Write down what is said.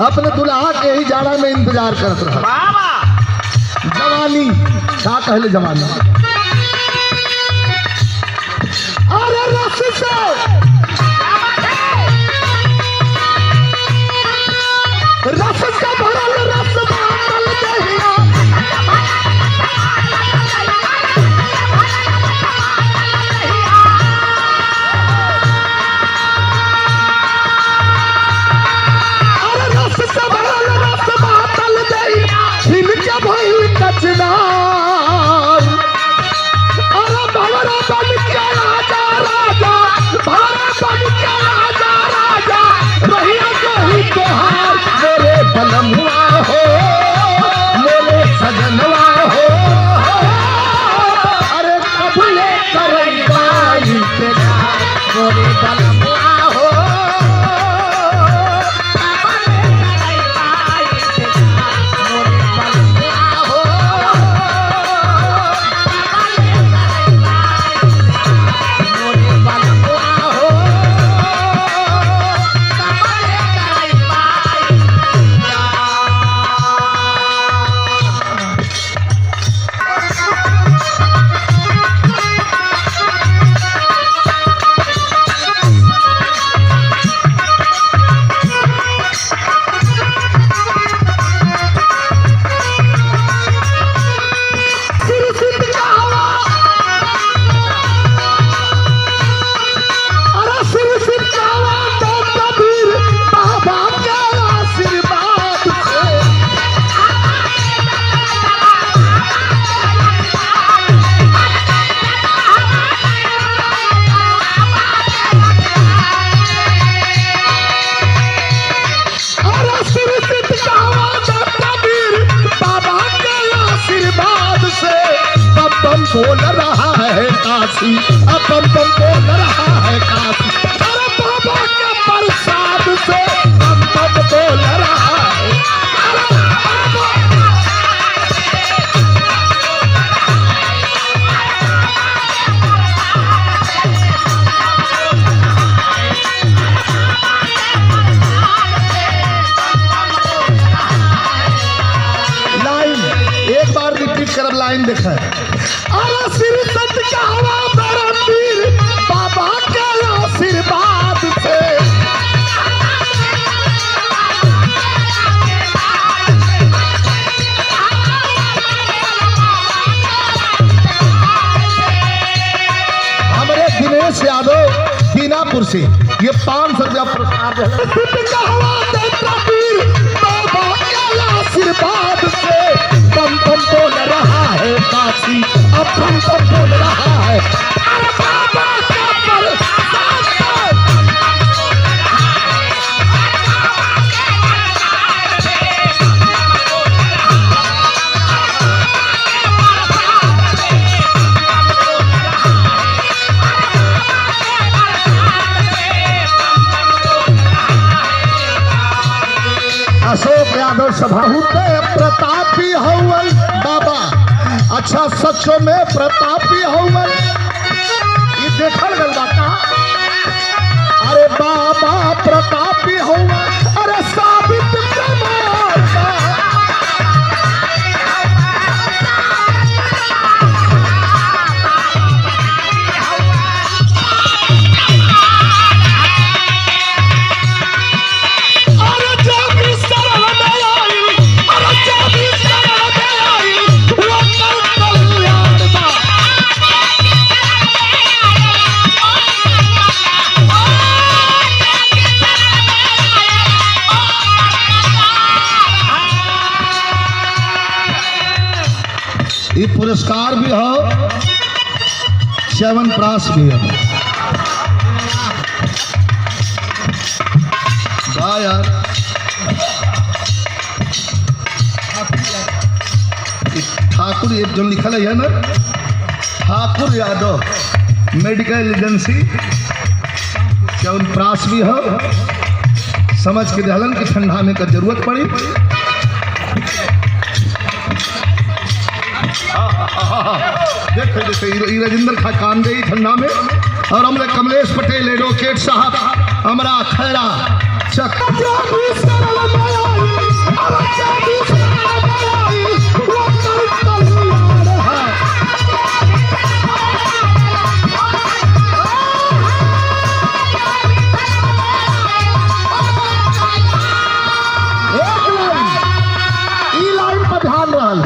अपने दुल्हा के ही जाड़ा में इंतजार करत रहा। जवानी क्या कहले जवानी अरे रस से भरल रस बाटल दहिया बलमुआ हो मेरे सजनवा हो अरे कब ये करेगा इंतजार मेरे बलमुआ हो बोल रहा है काशी अब बम बोल रहा है काशी अरे बाबा के प्रसाद से बम बोल रहा है लाइन एक बार रिपीट कर लाइन देखा श्री संत का हवा बरंदीर बाबा के आशीर्वाद से हमारे दिनेश यादव दीनापुर से ये 500 रुपया पुरस्कार बाबा के आशीर्वाद से बम बम बोल रहा है काशी अब बम बम बोल रहा है अरे बाबा का प्रसाद अशोक यादव सभाहू प्रतापी हवन बाबा अच्छा सचो में प्रतापी हवन ये देखल गल बाता अरे बाबा प्रतापी हवन अरे साबित प्रमाता ये पुरस्कार भी हो, च्यवनप्राश भी हो। वाह यार, ठाकुर ये जो लिखल है ना, ठाकुर यादव मेडिकल एजेंसी, च्यवनप्राश भी हो। समझ के दहलन की ठंडा में का जरूरत पड़ी। देखे देखे राजेंद्र खा कांदे ठंडा में, और हमने कमलेश पटेल एडवोकेट साहब हमारा खैरा